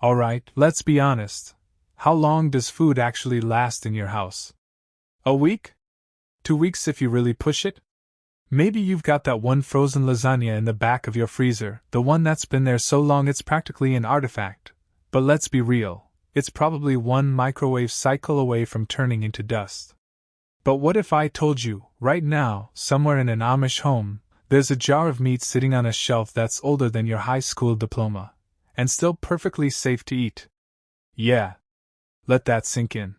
Alright, let's be honest. How long does food actually last in your house? A week? 2 weeks if you really push it? Maybe you've got that one frozen lasagna in the back of your freezer, the one that's been there so long it's practically an artifact. But let's be real, it's probably one microwave cycle away from turning into dust. But what if I told you, right now, somewhere in an Amish home, there's a jar of meat sitting on a shelf that's older than your high school diploma, and still perfectly safe to eat? Yeah. Let that sink in.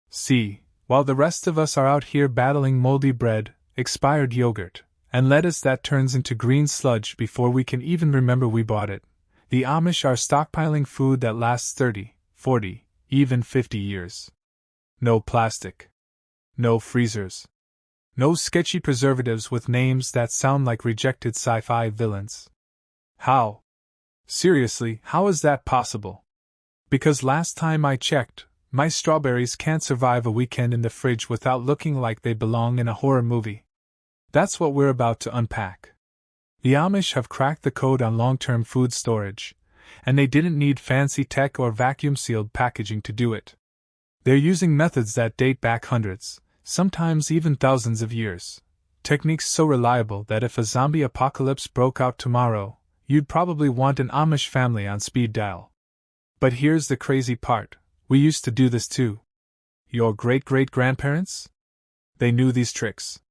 See, while the rest of us are out here battling moldy bread, expired yogurt, and lettuce that turns into green sludge before we can even remember we bought it, the Amish are stockpiling food that lasts 30, 40, even 50 years. No plastic. No freezers. No sketchy preservatives with names that sound like rejected sci-fi villains. How? Seriously, how is that possible? Because last time I checked, my strawberries can't survive a weekend in the fridge without looking like they belong in a horror movie. That's what we're about to unpack. The Amish have cracked the code on long-term food storage, and they didn't need fancy tech or vacuum-sealed packaging to do it. They're using methods that date back hundreds, sometimes even thousands of years. Techniques so reliable that if a zombie apocalypse broke out tomorrow, you'd probably want an Amish family on speed dial. But here's the crazy part, we used to do this too. Your great-great-grandparents? They knew these tricks.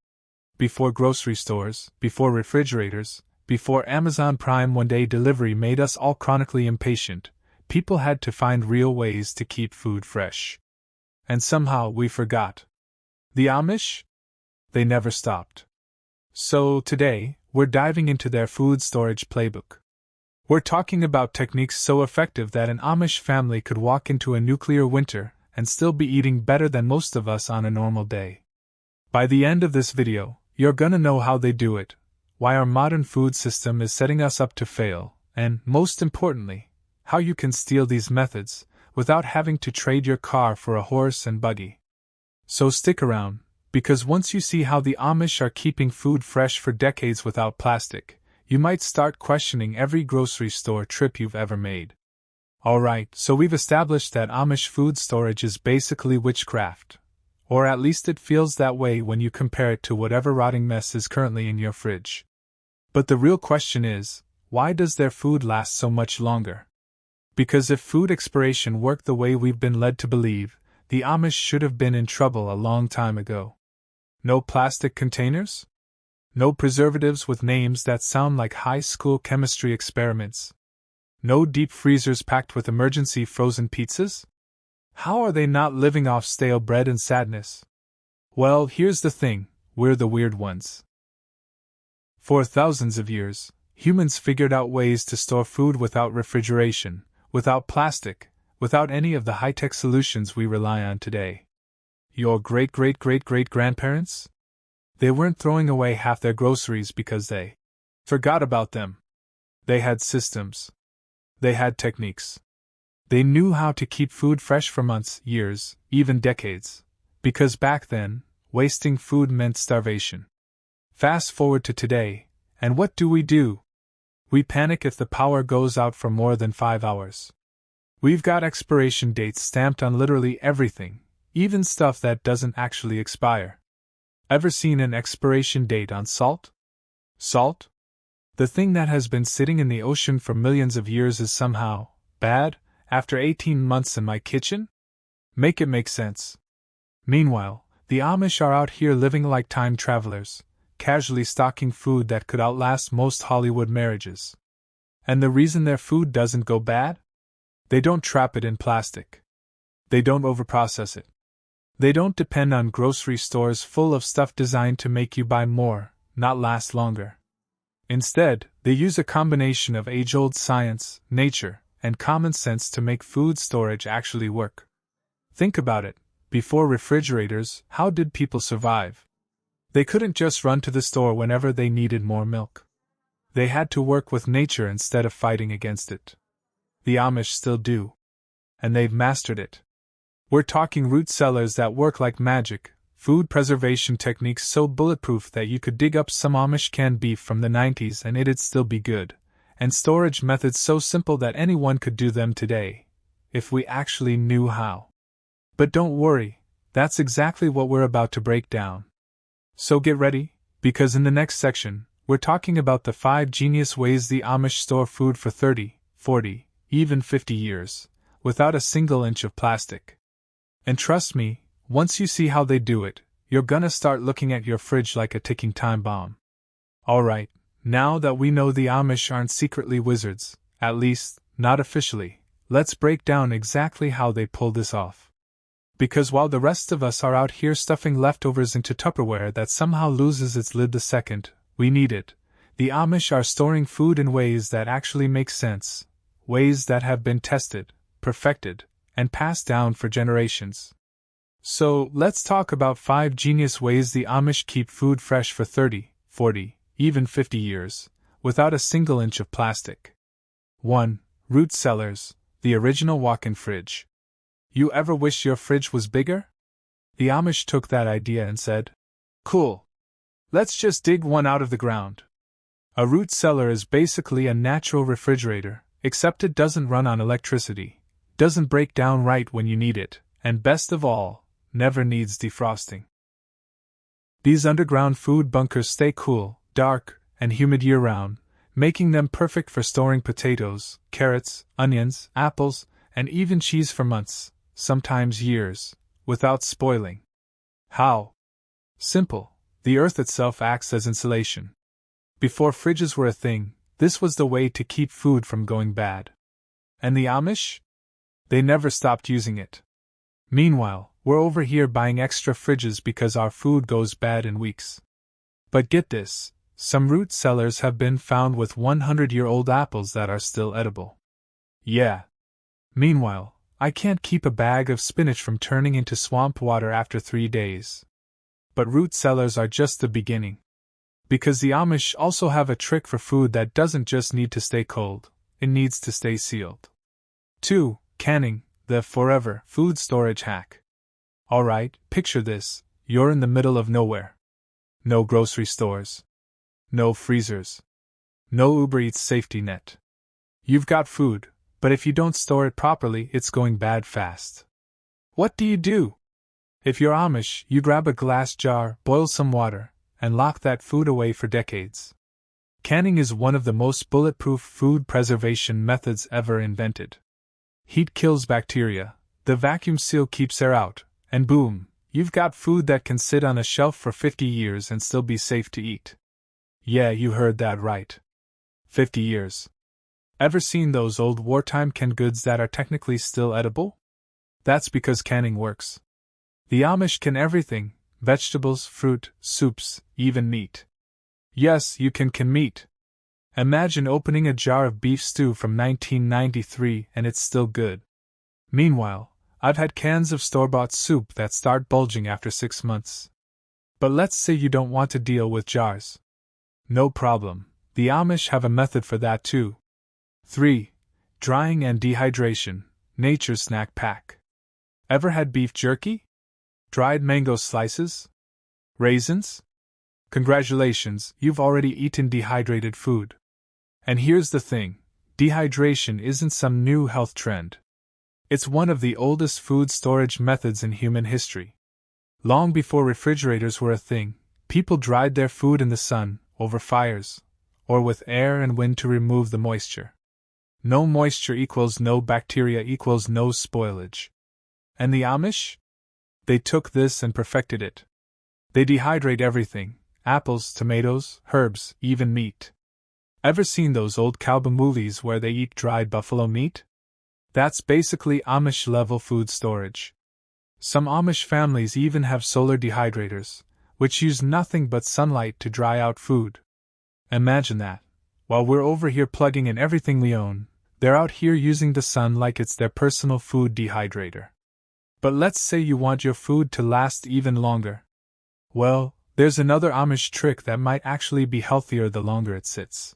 Before grocery stores, before refrigerators, before Amazon Prime one-day delivery made us all chronically impatient, people had to find real ways to keep food fresh. And somehow we forgot. The Amish? They never stopped. So today, we're diving into their food storage playbook. We're talking about techniques so effective that an Amish family could walk into a nuclear winter and still be eating better than most of us on a normal day. By the end of this video, you're gonna know how they do it, why our modern food system is setting us up to fail, and, most importantly, how you can steal these methods without having to trade your car for a horse and buggy. So stick around, because once you see how the Amish are keeping food fresh for decades without plastic, you might start questioning every grocery store trip you've ever made. Alright, so we've established that Amish food storage is basically witchcraft. Or at least it feels that way when you compare it to whatever rotting mess is currently in your fridge. But the real question is, why does their food last so much longer? Because if food expiration worked the way we've been led to believe, the Amish should have been in trouble a long time ago. No plastic containers? No preservatives with names that sound like high school chemistry experiments? No deep freezers packed with emergency frozen pizzas? How are they not living off stale bread and sadness? Well, here's the thing, we're the weird ones. For thousands of years, humans figured out ways to store food without refrigeration, without plastic, without any of the high-tech solutions we rely on today. Your great-great-great-great-grandparents? They weren't throwing away half their groceries because they forgot about them. They had systems. They had techniques. They knew how to keep food fresh for months, years, even decades. Because back then, wasting food meant starvation. Fast forward to today, and what do? We panic if the power goes out for more than 5 hours. We've got expiration dates stamped on literally everything, even stuff that doesn't actually expire. Ever seen an expiration date on salt? Salt? The thing that has been sitting in the ocean for millions of years is somehow bad after 18 months in my kitchen? Make it make sense. Meanwhile, the Amish are out here living like time travelers, casually stocking food that could outlast most Hollywood marriages. And the reason their food doesn't go bad? They don't trap it in plastic. They don't overprocess it. They don't depend on grocery stores full of stuff designed to make you buy more, not last longer. Instead, they use a combination of age-old science, nature, and common sense to make food storage actually work. Think about it. Before refrigerators, how did people survive? They couldn't just run to the store whenever they needed more milk. They had to work with nature instead of fighting against it. The Amish still do. And they've mastered it. We're talking root cellars that work like magic, food preservation techniques so bulletproof that you could dig up some Amish canned beef from the 90s and it'd still be good, and storage methods so simple that anyone could do them today, if we actually knew how. But don't worry, that's exactly what we're about to break down. So get ready, because in the next section, we're talking about the 5 genius ways the Amish store food for 30, 40, even 50 years, without a single inch of plastic. And trust me, once you see how they do it, you're gonna start looking at your fridge like a ticking time bomb. Alright, now that we know the Amish aren't secretly wizards, at least, not officially, let's break down exactly how they pull this off. Because while the rest of us are out here stuffing leftovers into Tupperware that somehow loses its lid the second we need it, the Amish are storing food in ways that actually make sense, ways that have been tested, perfected, and passed down for generations. So, let's talk about 5 genius ways the Amish keep food fresh for 30, 40, even 50 years, without a single inch of plastic. 1. Root cellars, the original walk-in fridge. You ever wish your fridge was bigger? The Amish took that idea and said, "Cool. Let's just dig one out of the ground." A root cellar is basically a natural refrigerator, except it doesn't run on electricity, doesn't break down right when you need it, and best of all, never needs defrosting. These underground food bunkers stay cool, dark, and humid year-round, making them perfect for storing potatoes, carrots, onions, apples, and even cheese for months, sometimes years, without spoiling. How? Simple. The earth itself acts as insulation. Before fridges were a thing, this was the way to keep food from going bad. And the Amish? They never stopped using it. Meanwhile, we're over here buying extra fridges because our food goes bad in weeks. But get this, some root cellars have been found with 100-year-old apples that are still edible. Yeah. Meanwhile, I can't keep a bag of spinach from turning into swamp water after 3 days. But root cellars are just the beginning. Because the Amish also have a trick for food that doesn't just need to stay cold, it needs to stay sealed. 2. Canning, the forever food storage hack. Alright, picture this, you're in the middle of nowhere. No grocery stores. No freezers. No Uber Eats safety net. You've got food, but if you don't store it properly, it's going bad fast. What do? If you're Amish, you grab a glass jar, boil some water, and lock that food away for decades. Canning is one of the most bulletproof food preservation methods ever invented. Heat kills bacteria, the vacuum seal keeps air out, and boom, you've got food that can sit on a shelf for 50 years and still be safe to eat. Yeah, you heard that right. 50 years. Ever seen those old wartime canned goods that are technically still edible? That's because canning works. The Amish can everything: vegetables, fruit, soups, even meat. Yes, you can meat. Imagine opening a jar of beef stew from 1993 and it's still good. Meanwhile, I've had cans of store-bought soup that start bulging after 6 months. But let's say you don't want to deal with jars. No problem, the Amish have a method for that too. 3. Drying and dehydration, nature's snack pack. Ever had beef jerky? Dried mango slices? Raisins? Congratulations, you've already eaten dehydrated food. And here's the thing, dehydration isn't some new health trend. It's one of the oldest food storage methods in human history. Long before refrigerators were a thing, people dried their food in the sun, over fires, or with air and wind to remove the moisture. No moisture equals no bacteria equals no spoilage. And the Amish? They took this and perfected it. They dehydrate everything: apples, tomatoes, herbs, even meat. Ever seen those old cowboy movies where they eat dried buffalo meat? That's basically Amish-level food storage. Some Amish families even have solar dehydrators, which use nothing but sunlight to dry out food. Imagine that. While we're over here plugging in everything we own, they're out here using the sun like it's their personal food dehydrator. But let's say you want your food to last even longer. Well, there's another Amish trick that might actually be healthier the longer it sits.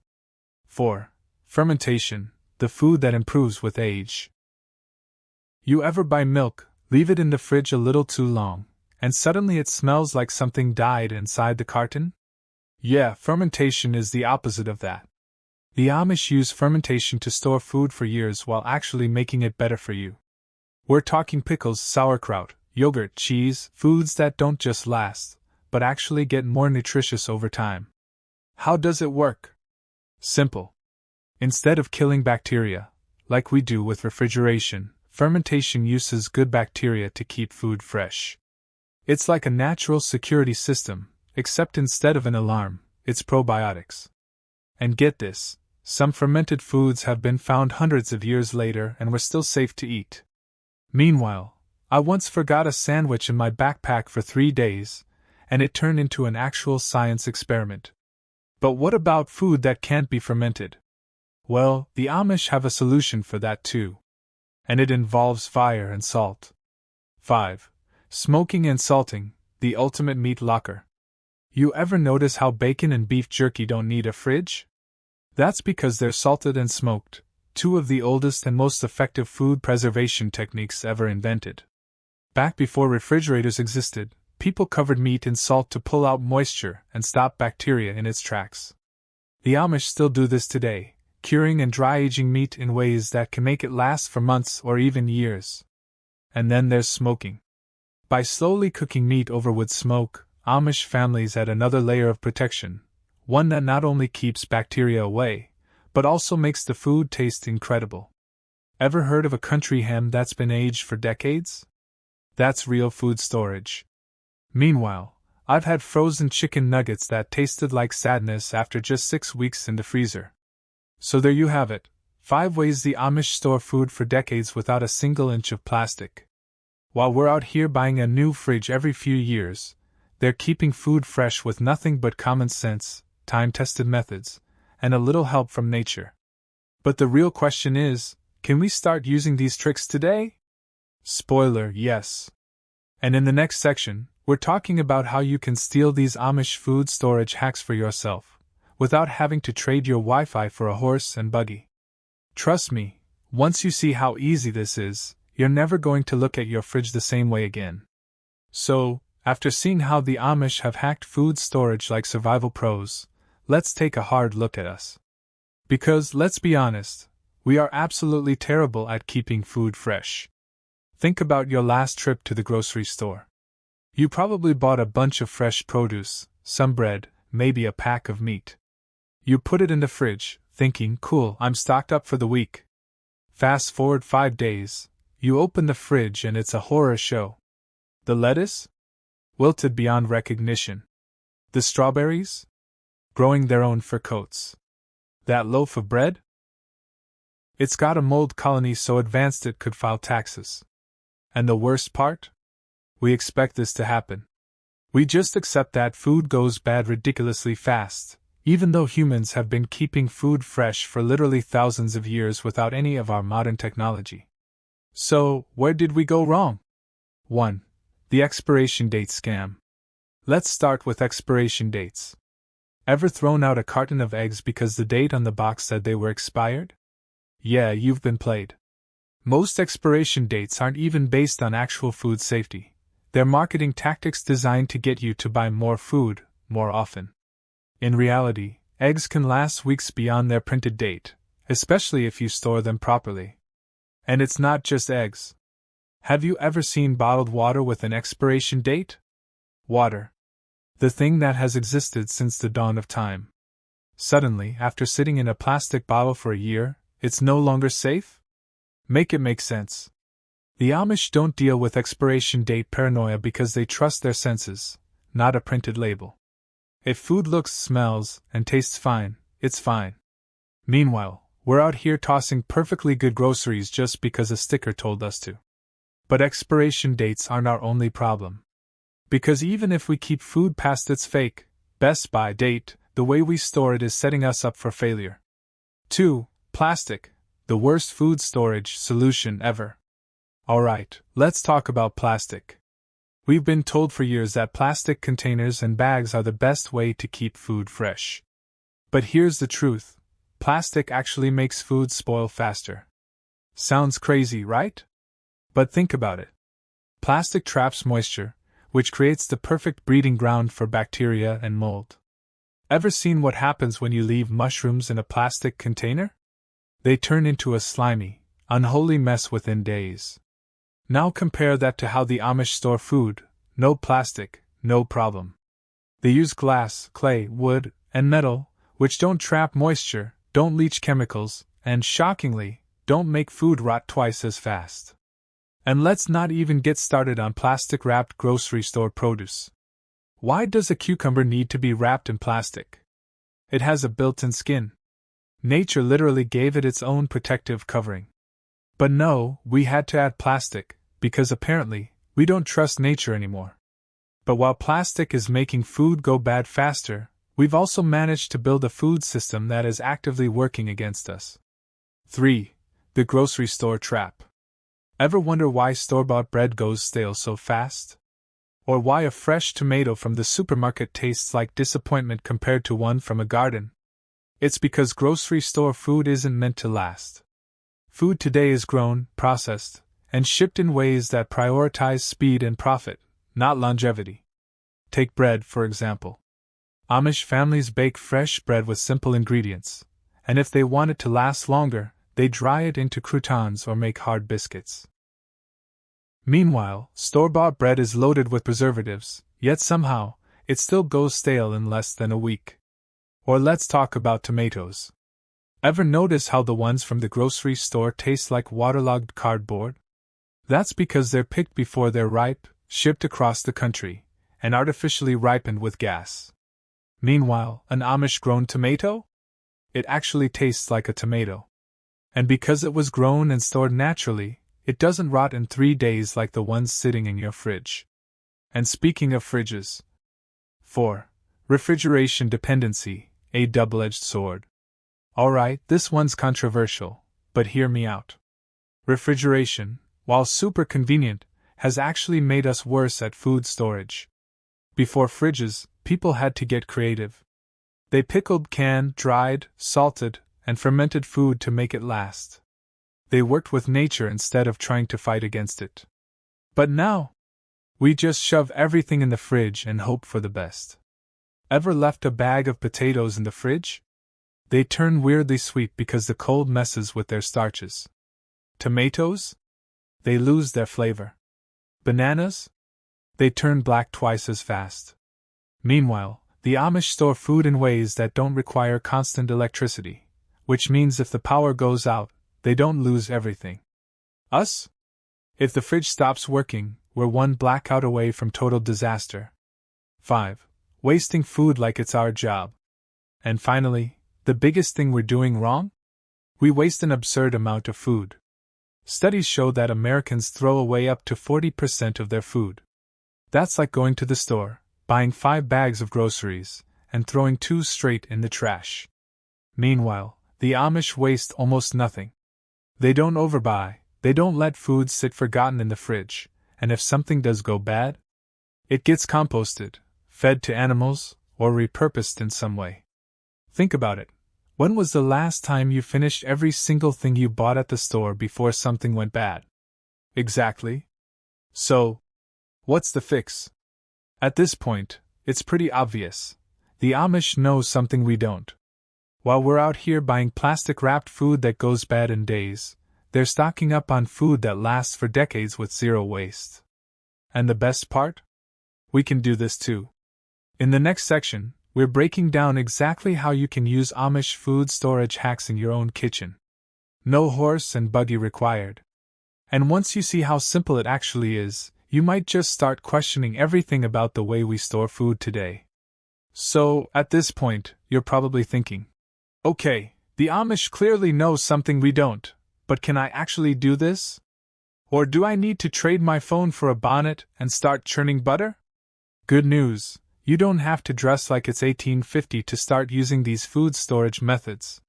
4. Fermentation, the food that improves with age. You ever buy milk, leave it in the fridge a little too long, and suddenly it smells like something died inside the carton? Yeah, fermentation is the opposite of that. The Amish use fermentation to store food for years while actually making it better for you. We're talking pickles, sauerkraut, yogurt, cheese, foods that don't just last, but actually get more nutritious over time. How does it work? Simple. Instead of killing bacteria, like we do with refrigeration, fermentation uses good bacteria to keep food fresh. It's like a natural security system, except instead of an alarm, it's probiotics. And get this, some fermented foods have been found hundreds of years later and were still safe to eat. Meanwhile, I once forgot a sandwich in my backpack for 3 days, and it turned into an actual science experiment. But what about food that can't be fermented? Well, the Amish have a solution for that too. And it involves fire and salt. 5. Smoking and salting, the ultimate meat locker. You ever notice how bacon and beef jerky don't need a fridge? That's because they're salted and smoked, two of the oldest and most effective food preservation techniques ever invented. Back before refrigerators existed, people covered meat in salt to pull out moisture and stop bacteria in its tracks. The Amish still do this today, curing and dry-aging meat in ways that can make it last for months or even years. And then there's smoking. By slowly cooking meat over wood smoke, Amish families add another layer of protection, one that not only keeps bacteria away, but also makes the food taste incredible. Ever heard of a country ham that's been aged for decades? That's real food storage. Meanwhile, I've had frozen chicken nuggets that tasted like sadness after just 6 weeks in the freezer. So there you have it, 5 ways the Amish store food for decades without a single inch of plastic. While we're out here buying a new fridge every few years, they're keeping food fresh with nothing but common sense, time-tested methods, and a little help from nature. But the real question is, can we start using these tricks today? Spoiler, yes. And in the next section, we're talking about how you can steal these Amish food storage hacks for yourself, without having to trade your Wi-Fi for a horse and buggy. Trust me, once you see how easy this is, you're never going to look at your fridge the same way again. So, after seeing how the Amish have hacked food storage like survival pros, let's take a hard look at us. Because, let's be honest, we are absolutely terrible at keeping food fresh. Think about your last trip to the grocery store. You probably bought a bunch of fresh produce, some bread, maybe a pack of meat. You put it in the fridge, thinking, cool, I'm stocked up for the week. Fast forward 5 days, you open the fridge and it's a horror show. The lettuce? Wilted beyond recognition. The strawberries? Growing their own fur coats. That loaf of bread? It's got a mold colony so advanced it could file taxes. And the worst part? We expect this to happen. We just accept that food goes bad ridiculously fast, even though humans have been keeping food fresh for literally thousands of years without any of our modern technology. So, where did we go wrong? 1. The expiration date scam. Let's start with expiration dates. Ever thrown out a carton of eggs because the date on the box said they were expired? Yeah, you've been played. Most expiration dates aren't even based on actual food safety. They're marketing tactics designed to get you to buy more food, more often. In reality, eggs can last weeks beyond their printed date, especially if you store them properly. And it's not just eggs. Have you ever seen bottled water with an expiration date? Water. The thing that has existed since the dawn of time. Suddenly, after sitting in a plastic bottle for a year, it's no longer safe? Make it make sense. The Amish don't deal with expiration date paranoia because they trust their senses, not a printed label. If food looks, smells, and tastes fine, it's fine. Meanwhile, we're out here tossing perfectly good groceries just because a sticker told us to. But expiration dates aren't our only problem. Because even if we keep food past its fake, best by date, the way we store it is setting us up for failure. 2. Plastic, the worst food storage solution ever. Alright, let's talk about plastic. We've been told for years that plastic containers and bags are the best way to keep food fresh. But here's the truth. Plastic actually makes food spoil faster. Sounds crazy, right? But think about it. Plastic traps moisture, which creates the perfect breeding ground for bacteria and mold. Ever seen what happens when you leave mushrooms in a plastic container? They turn into a slimy, unholy mess within days. Now compare that to how the Amish store food: no plastic, no problem. They use glass, clay, wood, and metal, which don't trap moisture, don't leach chemicals, and, shockingly, don't make food rot twice as fast. And let's not even get started on plastic-wrapped grocery store produce. Why does a cucumber need to be wrapped in plastic? It has a built-in skin. Nature literally gave it its own protective covering. But no, we had to add plastic, because apparently, we don't trust nature anymore. But while plastic is making food go bad faster, we've also managed to build a food system that is actively working against us. 3. The grocery store trap. Ever wonder why store-bought bread goes stale so fast? Or why a fresh tomato from the supermarket tastes like disappointment compared to one from a garden? It's because grocery store food isn't meant to last. Food today is grown, processed, and shipped in ways that prioritize speed and profit, not longevity. Take bread, for example. Amish families bake fresh bread with simple ingredients, and if they want it to last longer, they dry it into croutons or make hard biscuits. Meanwhile, store-bought bread is loaded with preservatives, yet somehow, it still goes stale in less than a week. Or let's talk about tomatoes. Ever notice how the ones from the grocery store taste like waterlogged cardboard? That's because they're picked before they're ripe, shipped across the country, and artificially ripened with gas. Meanwhile, an Amish-grown tomato? It actually tastes like a tomato. And because it was grown and stored naturally, it doesn't rot in 3 days like the ones sitting in your fridge. And speaking of fridges. 4. Refrigeration dependency, a double-edged sword. Alright, this one's controversial, but hear me out. Refrigeration, while super convenient, has actually made us worse at food storage. Before fridges, people had to get creative. They pickled, canned, dried, salted, and fermented food to make it last. They worked with nature instead of trying to fight against it. But now, we just shove everything in the fridge and hope for the best. Ever left a bag of potatoes in the fridge? They turn weirdly sweet because the cold messes with their starches. Tomatoes? They lose their flavor. Bananas? They turn black twice as fast. Meanwhile, the Amish store food in ways that don't require constant electricity, which means if the power goes out, they don't lose everything. Us? If the fridge stops working, we're one blackout away from total disaster. 5. Wasting food like it's our job. And finally, the biggest thing we're doing wrong? We waste an absurd amount of food. Studies show that Americans throw away up to 40% of their food. That's like going to the store, buying 5 bags of groceries, and throwing 2 straight in the trash. Meanwhile, the Amish waste almost nothing. They don't overbuy, they don't let food sit forgotten in the fridge, and if something does go bad, it gets composted, fed to animals, or repurposed in some way. Think about it. When was the last time you finished every single thing you bought at the store before something went bad? Exactly. So, what's the fix? At this point, it's pretty obvious. The Amish know something we don't. While we're out here buying plastic-wrapped food that goes bad in days, they're stocking up on food that lasts for decades with zero waste. And the best part? We can do this too. In the next section, we're breaking down exactly how you can use Amish food storage hacks in your own kitchen. No horse and buggy required. And once you see how simple it actually is, you might just start questioning everything about the way we store food today. So, at this point, you're probably thinking, okay, the Amish clearly know something we don't, but can I actually do this? Or do I need to trade my phone for a bonnet and start churning butter? Good news, you don't have to dress like it's 1850 to start using these food storage methods.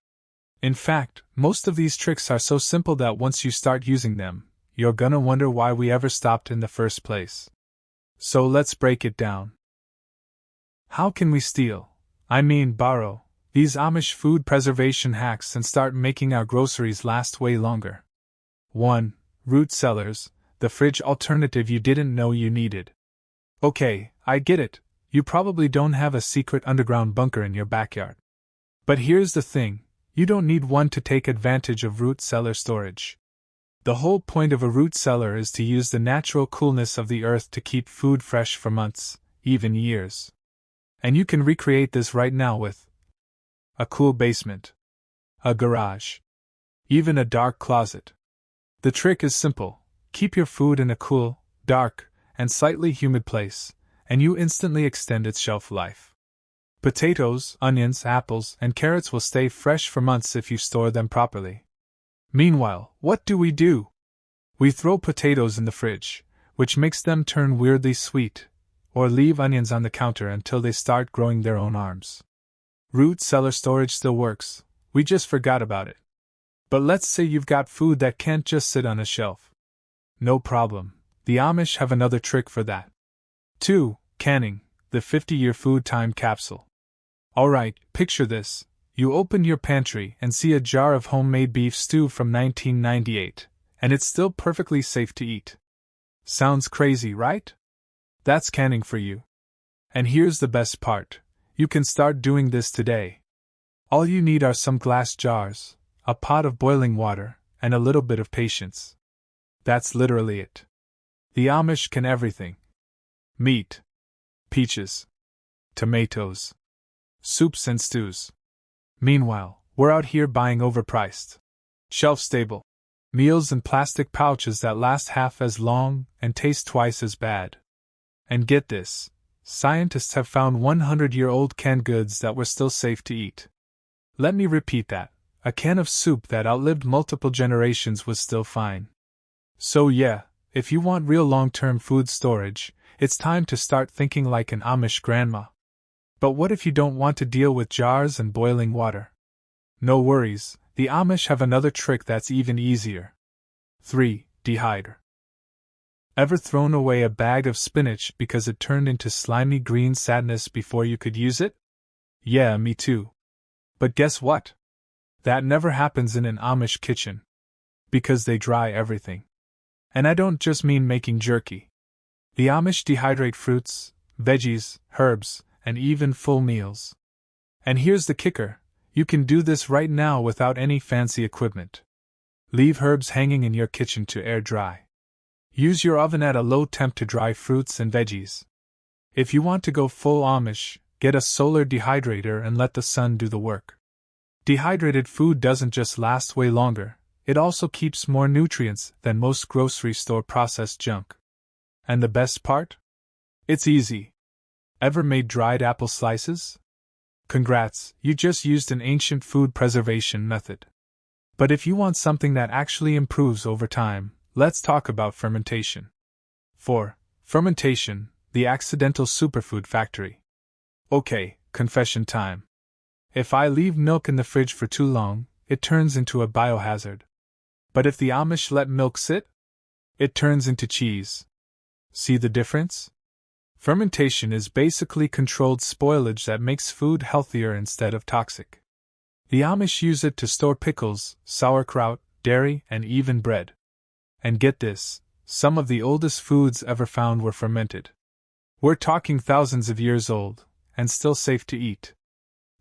In fact, most of these tricks are so simple that once you start using them, you're gonna wonder why we ever stopped in the first place. So let's break it down. How can we borrow, these Amish food preservation hacks and start making our groceries last way longer? 1. Root cellars, the fridge alternative you didn't know you needed. Okay, I get it, you probably don't have a secret underground bunker in your backyard. But here's the thing, you don't need one to take advantage of root cellar storage. The whole point of a root cellar is to use the natural coolness of the earth to keep food fresh for months, even years. And you can recreate this right now with a cool basement, a garage, even a dark closet. The trick is simple: keep your food in a cool, dark, and slightly humid place, and you instantly extend its shelf life. Potatoes, onions, apples, and carrots will stay fresh for months if you store them properly. Meanwhile, what do? We throw potatoes in the fridge, which makes them turn weirdly sweet, or leave onions on the counter until they start growing their own arms. Root cellar storage still works, we just forgot about it. But let's say you've got food that can't just sit on a shelf. No problem, the Amish have another trick for that. 2. Canning, the 50-year food time capsule. Alright, picture this. You open your pantry and see a jar of homemade beef stew from 1998, and it's still perfectly safe to eat. Sounds crazy, right? That's canning for you. And here's the best part: you can start doing this today. All you need are some glass jars, a pot of boiling water, and a little bit of patience. That's literally it. The Amish can everything: meat, peaches, tomatoes, soups and stews. Meanwhile, we're out here buying overpriced, shelf-stable meals in plastic pouches that last half as long and taste twice as bad. And get this, scientists have found 100-year-old canned goods that were still safe to eat. Let me repeat that: a can of soup that outlived multiple generations was still fine. So yeah, if you want real long-term food storage, it's time to start thinking like an Amish grandma. But what if you don't want to deal with jars and boiling water? No worries, the Amish have another trick that's even easier. 3. Dehydrate. Ever thrown away a bag of spinach because it turned into slimy green sadness before you could use it? Yeah, me too. But guess what? That never happens in an Amish kitchen. Because they dry everything. And I don't just mean making jerky. The Amish dehydrate fruits, veggies, herbs, and even full meals. And here's the kicker: you can do this right now without any fancy equipment. Leave herbs hanging in your kitchen to air dry. Use your oven at a low temp to dry fruits and veggies. If you want to go full Amish, get a solar dehydrator and let the sun do the work. Dehydrated food doesn't just last way longer, it also keeps more nutrients than most grocery store processed junk. And the best part? It's easy. Ever made dried apple slices? Congrats, you just used an ancient food preservation method. But if you want something that actually improves over time, let's talk about fermentation. 4. Fermentation, the accidental superfood factory. Okay, confession time. If I leave milk in the fridge for too long, it turns into a biohazard. But if the Amish let milk sit, it turns into cheese. See the difference? Fermentation is basically controlled spoilage that makes food healthier instead of toxic. The Amish use it to store pickles, sauerkraut, dairy, and even bread. And get this, some of the oldest foods ever found were fermented. We're talking thousands of years old, and still safe to eat.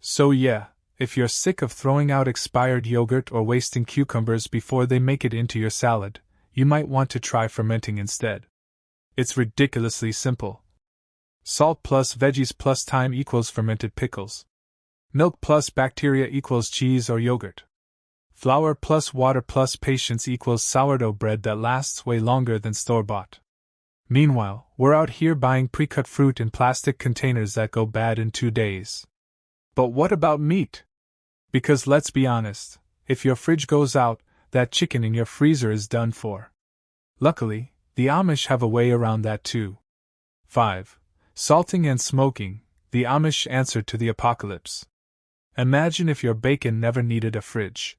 So yeah, if you're sick of throwing out expired yogurt or wasting cucumbers before they make it into your salad, you might want to try fermenting instead. It's ridiculously simple. Salt plus veggies plus time equals fermented pickles. Milk plus bacteria equals cheese or yogurt. Flour plus water plus patience equals sourdough bread that lasts way longer than store-bought. Meanwhile, we're out here buying pre-cut fruit in plastic containers that go bad in 2 days. But what about meat? Because let's be honest, if your fridge goes out, that chicken in your freezer is done for. Luckily, the Amish have a way around that too. 5. Salting and smoking, the Amish answer to the apocalypse. Imagine if your bacon never needed a fridge.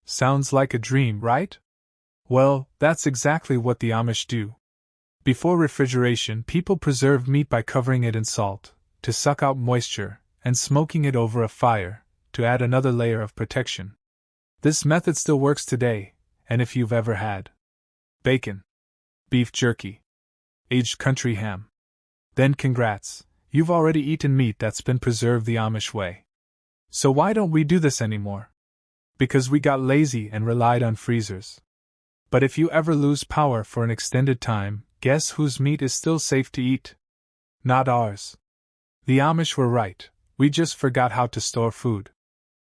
Sounds like a dream, right? Well, that's exactly what the Amish do. Before refrigeration, people preserved meat by covering it in salt, to suck out moisture, and smoking it over a fire, to add another layer of protection. This method still works today, and if you've ever had bacon, beef jerky, aged country ham, then congrats, you've already eaten meat that's been preserved the Amish way. So why don't we do this anymore? Because we got lazy and relied on freezers. But if you ever lose power for an extended time, guess whose meat is still safe to eat? Not ours. The Amish were right, we just forgot how to store food.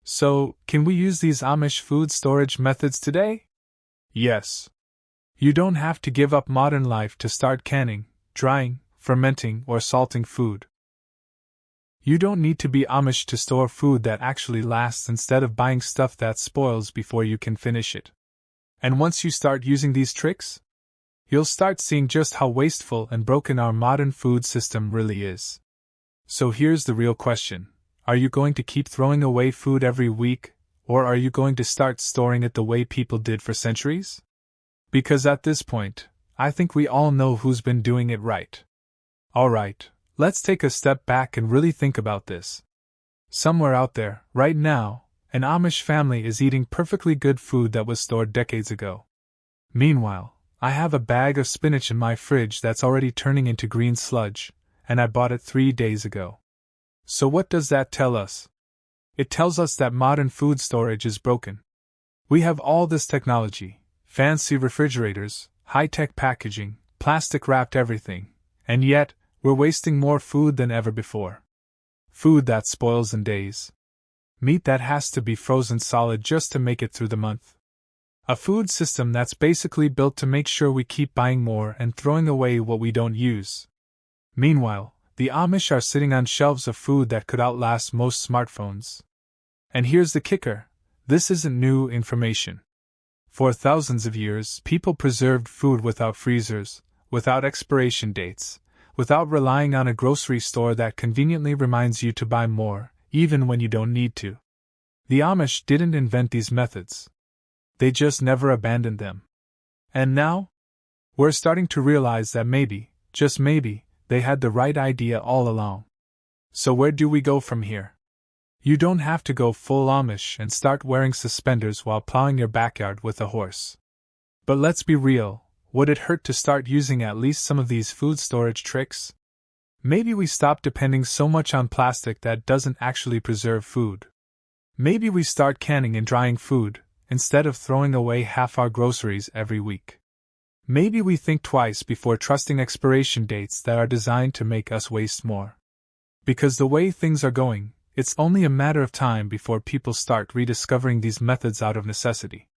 So, can we use these Amish food storage methods today? Yes. You don't have to give up modern life to start canning, drying, fermenting, or salting food. You don't need to be Amish to store food that actually lasts instead of buying stuff that spoils before you can finish it. And once you start using these tricks, you'll start seeing just how wasteful and broken our modern food system really is. So here's the real question. Are you going to keep throwing away food every week, or are you going to start storing it the way people did for centuries? Because at this point, I think we all know who's been doing it right. Alright, let's take a step back and really think about this. Somewhere out there, right now, an Amish family is eating perfectly good food that was stored decades ago. Meanwhile, I have a bag of spinach in my fridge that's already turning into green sludge, and I bought it 3 days ago. So what does that tell us? It tells us that modern food storage is broken. We have all this technology, fancy refrigerators, high-tech packaging, plastic-wrapped everything, and yet, we're wasting more food than ever before. Food that spoils in days. Meat that has to be frozen solid just to make it through the month. A food system that's basically built to make sure we keep buying more and throwing away what we don't use. Meanwhile, the Amish are sitting on shelves of food that could outlast most smartphones. And here's the kicker, this isn't new information. For thousands of years, people preserved food without freezers, without expiration dates, without relying on a grocery store that conveniently reminds you to buy more, even when you don't need to. The Amish didn't invent these methods. They just never abandoned them. And now? We're starting to realize that maybe, just maybe, they had the right idea all along. So where do we go from here? You don't have to go full Amish and start wearing suspenders while plowing your backyard with a horse. But let's be real, would it hurt to start using at least some of these food storage tricks? Maybe we stop depending so much on plastic that doesn't actually preserve food. Maybe we start canning and drying food, instead of throwing away half our groceries every week. Maybe we think twice before trusting expiration dates that are designed to make us waste more. Because the way things are going, it's only a matter of time before people start rediscovering these methods out of necessity.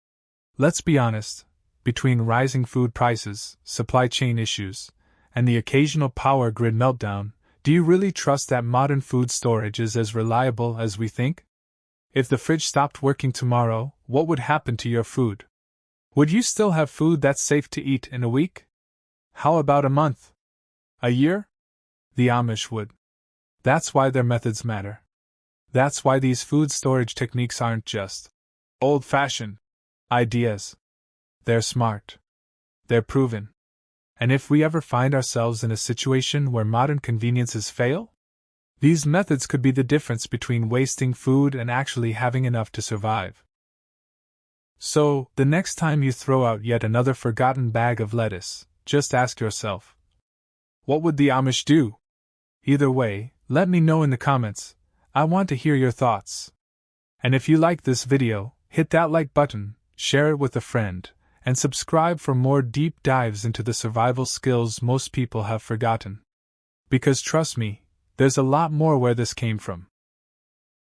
Let's be honest, between rising food prices, supply chain issues, and the occasional power grid meltdown, do you really trust that modern food storage is as reliable as we think? If the fridge stopped working tomorrow, what would happen to your food? Would you still have food that's safe to eat in a week? How about a month? A year? The Amish would. That's why their methods matter. That's why these food storage techniques aren't just old-fashioned ideas. They're smart. They're proven. And if we ever find ourselves in a situation where modern conveniences fail, these methods could be the difference between wasting food and actually having enough to survive. So, the next time you throw out yet another forgotten bag of lettuce, just ask yourself, what would the Amish do? Either way, let me know in the comments. I want to hear your thoughts. And if you like this video, hit that like button, share it with a friend, and subscribe for more deep dives into the survival skills most people have forgotten. Because trust me, there's a lot more where this came from.